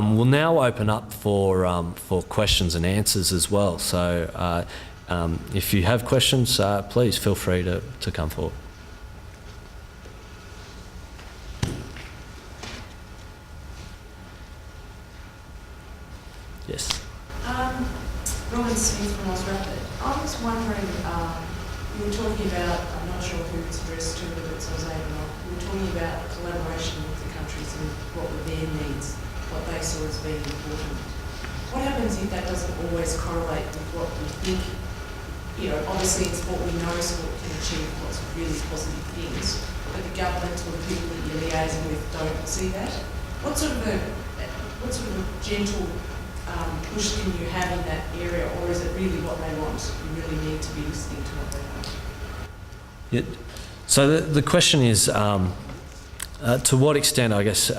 We'll now open up for questions and answers as well. So if you have questions, please feel free to come forward. Yes. Robin Smith from AusRapid. I was wondering, you were talking about, I'm not sure who it's addressed to, whether it's Ausaid or not, you were talking about collaboration with the countries and what were their needs, what they saw as being important. What happens if that doesn't always correlate with what we think? You know, obviously in sport we know sport can achieve lots of really positive things, but the government or the people that you're liaising with don't see that. What sort of a gentle push can you have in that area, or is it really what they want? You really need to be listening to what they want. Yeah. So the question is, to what extent, I guess,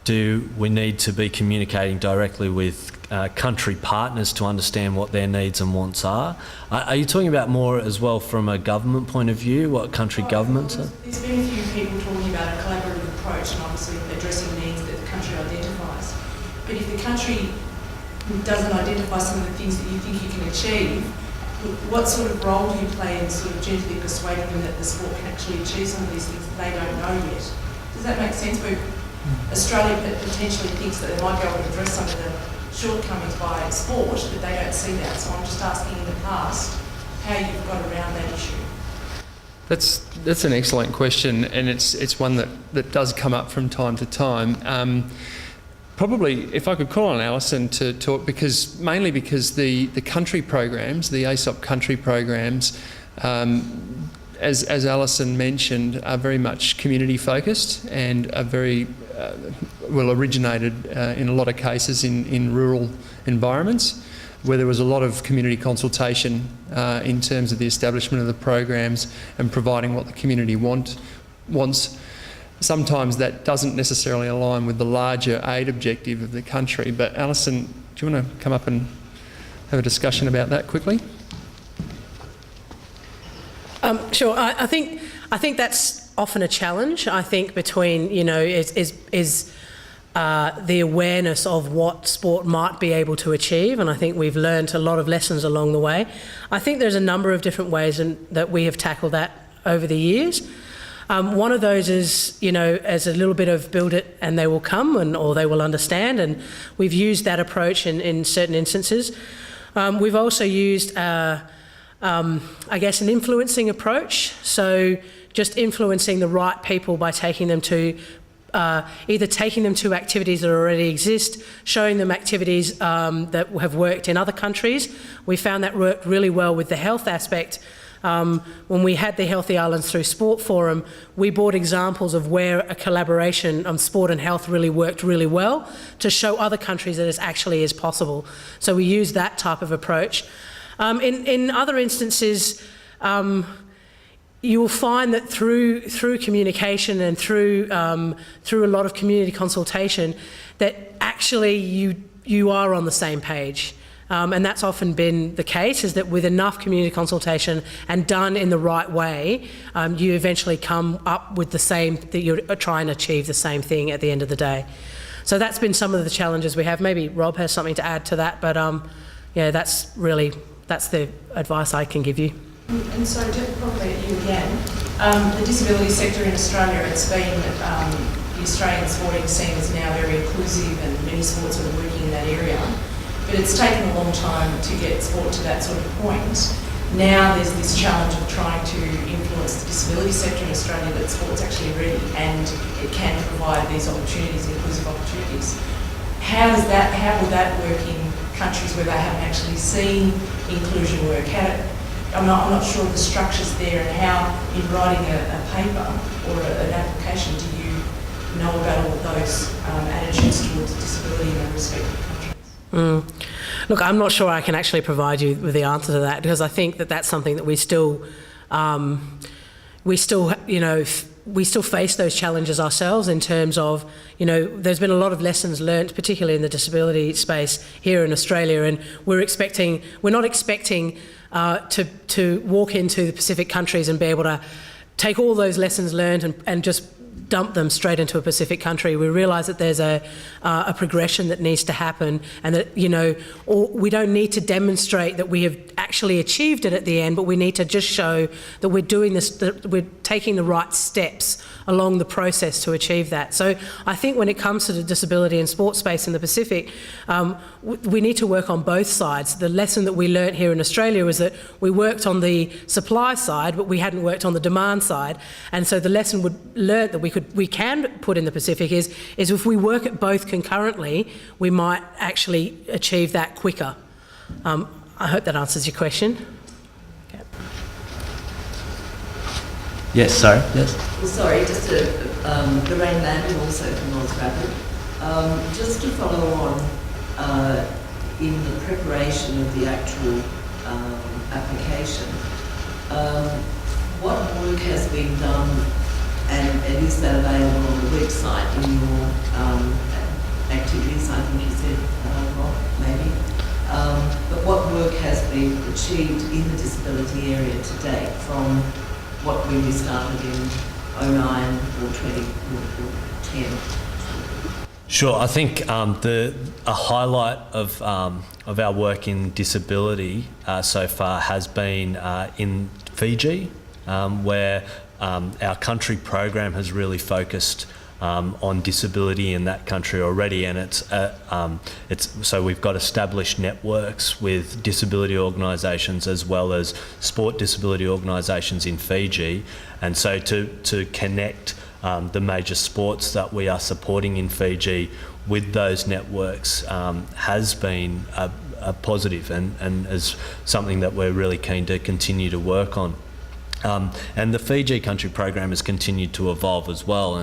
do we need to be communicating directly with country partners to understand what their needs and wants are? Are you talking about more as well from a government point of view, what country governments are? There's been a few people talking about a collaborative approach and obviously addressing needs that the country identifies. But if the country doesn't identify some of the things that you think you can achieve, what sort of role do you play in sort of gently persuading them that the sport can actually achieve some of these things that they don't know yet? Does that make sense? Where Australia potentially thinks that they might be able to address some of the shortcomings by sport, but they don't see that. So I'm just asking in the past how you've got around that issue. That's an excellent question, and it's one that does come up from time to time. Probably, if I could call on Alison to talk, mainly because the country programs, the ASOP country programs, as Alison mentioned, are very much community focused and are very originated in a lot of cases in rural environments, where there was a lot of community consultation in terms of the establishment of the programs and providing what the community wants. Sometimes that doesn't necessarily align with the larger aid objective of the country. But Alison, do you want to come up and have a discussion about that quickly? Sure. I think that's often a challenge. I think between is the awareness of what sport might be able to achieve, and I think we've learned a lot of lessons along the way. I think there's a number of different ways that we have tackled that over the years. One of those is, as a little bit of build it and they will come, or they will understand, and we've used that approach in certain instances. We've also used, I guess, an influencing approach, so just influencing the right people by taking them to, either taking them to activities that already exist, showing them activities that have worked in other countries. We found that worked really well with the health aspect. When we had the Healthy Islands Through Sport Forum, we brought examples of where a collaboration on sport and health really worked really well to show other countries that it actually is possible. So we use that type of approach. In other instances, you will find that through communication and through a lot of community consultation, that actually you are on the same page. And that's often been the case, is that with enough community consultation and done in the right way, you eventually come up with the same, that you're trying to achieve the same thing at the end of the day. So that's been some of the challenges we have. Maybe Rob has something to add to that, but that's the advice I can give you. And so probably at you again, the disability sector in Australia, it's been, the Australian sporting scene is now very inclusive and many sports are working in that area. But it's taken a long time to get sport to that sort of point. Now there's this challenge of trying to influence the disability sector in Australia that sport's actually ready and it can provide these opportunities, inclusive opportunities. How will that work in countries where they haven't actually seen inclusion work? I'm not sure of the structures there, and how in writing a paper or an application do you know about all of those attitudes towards disability in their respective countries? Look, I'm not sure I can actually provide you with the answer to that, because I think that that's something that we still face those challenges ourselves in terms of, there's been a lot of lessons learnt, particularly in the disability space here in Australia, and we're not expecting to walk into the Pacific countries and be able to take all those lessons learned and just dump them straight into a Pacific country. We realise that there's a progression that needs to happen, and that, you know, or we don't need to demonstrate that we have actually achieved it at the end, but we need to just show that we're doing this, that we're taking the right steps along the process to achieve that. So I think when it comes to the disability and sports space in the Pacific, we need to work on both sides. The lesson that we learnt here in Australia was that we worked on the supply side, but we hadn't worked on the demand side. And so the lesson we learnt that we can put in the Pacific is if we work at both concurrently, we might actually achieve that quicker. I hope that answers your question. Okay. Yes, sorry. Yes. Well, sorry, just Lorraine Landon, also from North Rapid. Just to follow on, in the preparation of the actual application, what work has been done, and is that available on the website in your activities? I think you said, Rob, maybe. But what work has been achieved in the disability area to date from what we started in 09 or 20 or 10? Sure. I think a highlight of our work in disability so far has been in Fiji, where our country program has really focused on disability in that country already, and it's so we've got established networks with disability organisations as well as sport disability organisations in Fiji, and so to connect the major sports that we are supporting in Fiji with those networks has been a positive and is something that we're really keen to continue to work on. And the Fiji country program has continued to evolve as well,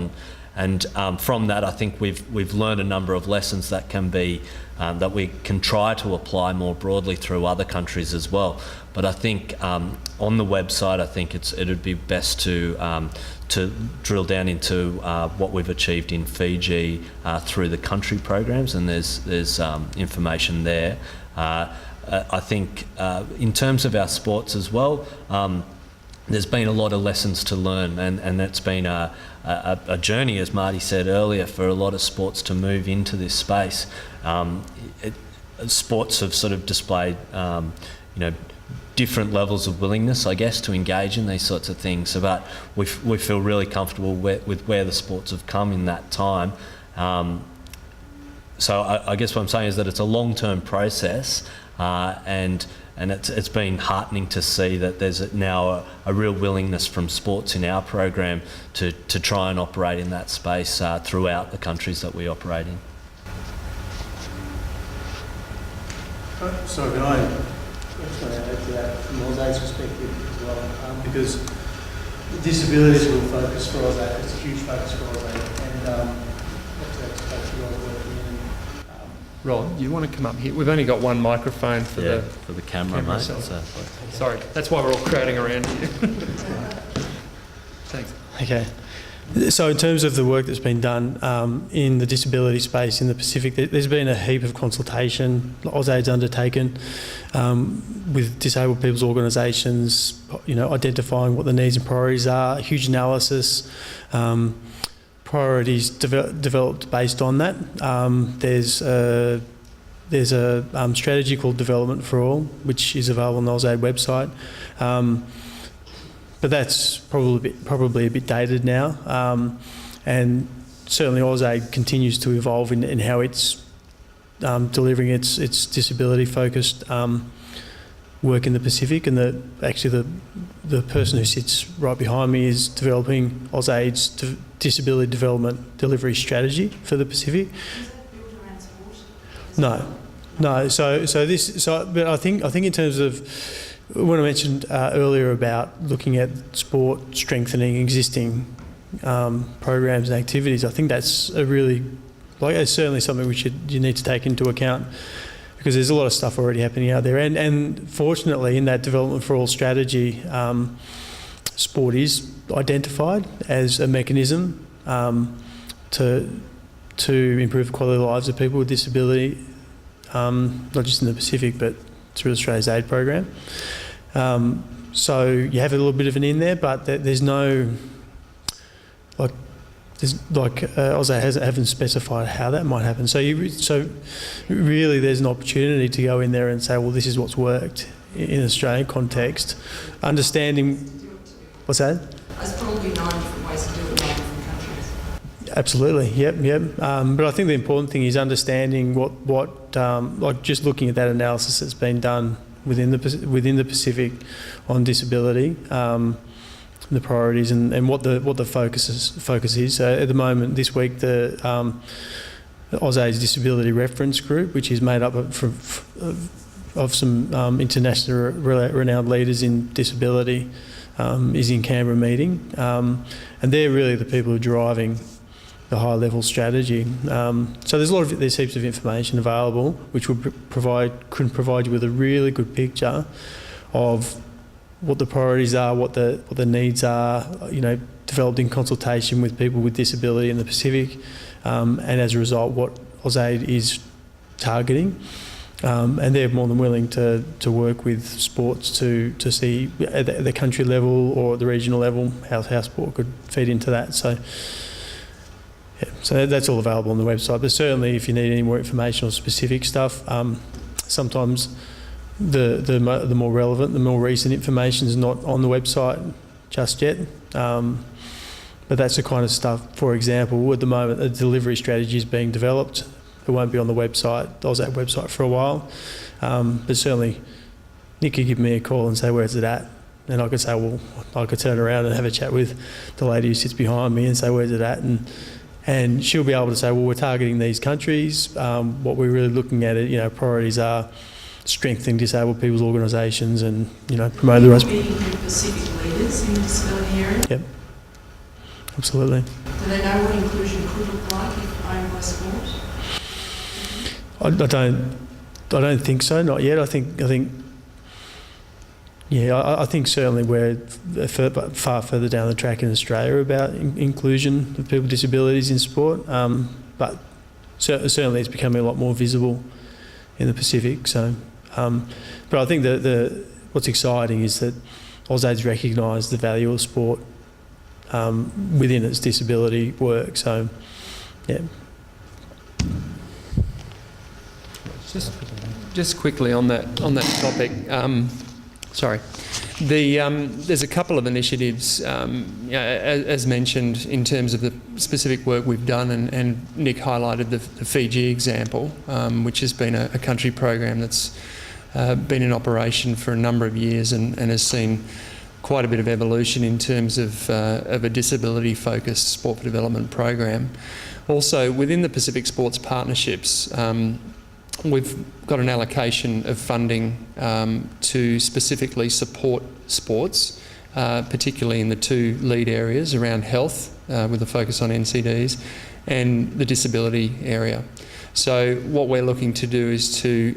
and from that, I think we've learned a number of lessons that can be that we can try to apply more broadly through other countries as well. But I think on the website, I think it'd be best to drill down into what we've achieved in Fiji through the country programs, and there's information there. I think in terms of our sports as well, there's been a lot of lessons to learn, and that's been a journey, as Marty said earlier, for a lot of sports to move into this space. Sports have sort of displayed, different levels of willingness, I guess, to engage in these sorts of things. But we feel really comfortable with where the sports have come in that time. So I guess what I'm saying is that it's a long-term process, and it's been heartening to see that there's now a real willingness from sports in our program to try and operate in that space throughout the countries that we operate in. So can I just want to add to that from Aussag's perspective as well, because disability is a real focus for Aussag. It's a huge focus for Aussag, and that's the space you guys are working in. Rod, you want to come up here? We've only got one microphone for the camera, mate. So. Sorry, that's why we're all crowding around here. Thanks. Okay. So in terms of the work that's been done in the disability space in the Pacific, there's been a heap of consultation Aussag's undertaken with disabled people's organisations, identifying what the needs and priorities are, huge analysis, priorities developed based on that. There's a strategy called Development for All, which is available on the Aussag website. But that's probably a bit dated now, and certainly Aussag continues to evolve in how it's delivering its disability-focused work in the Pacific. And the person who sits right behind me is developing Aussag's disability development delivery strategy for the Pacific. Is that built around sport? No. But I think in terms of when I mentioned earlier about looking at sport strengthening existing programs and activities, I think that's it's certainly something you need to take into account, because there's a lot of stuff already happening out there. And fortunately, in that Development for All strategy, sport is identified as a mechanism to improve the quality of lives of people with disability, not just in the Pacific, but through Australia's aid program. So you have a little bit of an in there, but there's no there's Aussade haven't specified how that might happen. So really there's an opportunity to go in there and say, well, this is what's worked in an Australian context. Understanding, what's that? There's probably 9 different ways to do it in 9 different countries. Absolutely, yep. But I think the important thing is understanding what like just looking at that analysis that's been done within the Pacific on disability, the priorities and what the focus is. So at the moment, this week, the Aussades Disability Reference Group, which is made up of some international renowned leaders in disability, is in Canberra meeting, and they're really the people who are driving the high-level strategy. So there's heaps of information available, which can provide you with a really good picture of what the priorities are, what the needs are. Developed in consultation with people with disability in the Pacific, and as a result, what Aussade is targeting. And they're more than willing to work with sports to see at the country level or at the regional level how sport could feed into that. So that's all available on the website. But certainly, if you need any more information or specific stuff, sometimes the more relevant, the more recent information is not on the website just yet. But that's the kind of stuff. For example, at the moment, a delivery strategy is being developed. It won't be on the website, the Aussade website, for a while. But certainly, Nick could give me a call and say, where's it at? And I could say, well, I could turn around and have a chat with the lady who sits behind me and say, where's it at? And she'll be able to say, well, we're targeting these countries. What we're really looking at, priorities are strengthening disabled people's organisations and, promote the right. Meeting with Pacific leaders in the disability area. Yep, absolutely. Do they know what inclusion could look like if owned by sport? I don't think so. Not yet. I think certainly we're far further down the track in Australia about inclusion of people with disabilities in sport. But certainly it's becoming a lot more visible in the Pacific. So, but I think what's exciting is that Aussade's recognise the value of sport within its disability work. So, yeah. Just quickly on that topic. There's a couple of initiatives, as mentioned, in terms of the specific work we've done, and Nick highlighted the Fiji example, which has been a country program that's been in operation for a number of years and has seen quite a bit of evolution in terms of a disability-focused sport for development program. Also, within the Pacific Sports Partnerships, we've got an allocation of funding to specifically support sports, particularly in the 2 lead areas around health, with a focus on NCDs, and the disability area. So what we're looking to do is to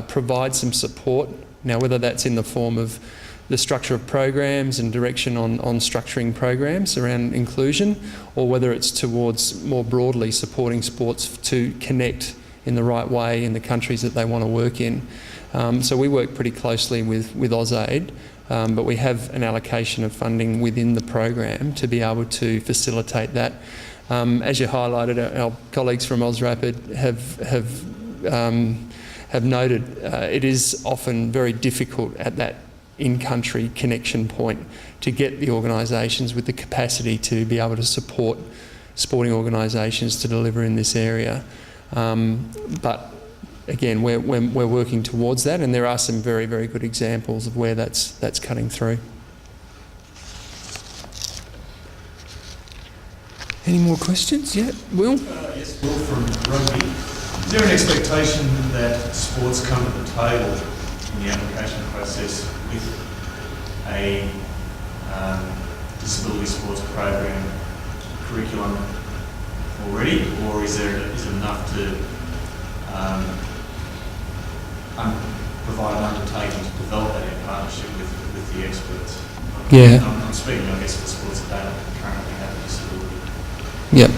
provide some support, now whether that's in the form of the structure of programs and direction on structuring programs around inclusion, or whether it's towards more broadly supporting sports to connect in the right way in the countries that they want to work in. So we work pretty closely with Aussade, but we have an allocation of funding within the program to be able to facilitate that. As you highlighted, our colleagues from AusRapid have noted it is often very difficult at that in-country connection point to get the organisations with the capacity to be able to support sporting organisations to deliver in this area. But again, we're working towards that, and there are some very, very good examples of where that's cutting through. Any more questions? Yeah, Will? Yes, Will from Rugby. Is there an expectation that sports come to the table in the application process with a disability sports program curriculum already, or is it enough to provide an undertaking to develop that in partnership with the experts? Yeah. I'm speaking, I guess, for sports that don't currently have a disability. Yep.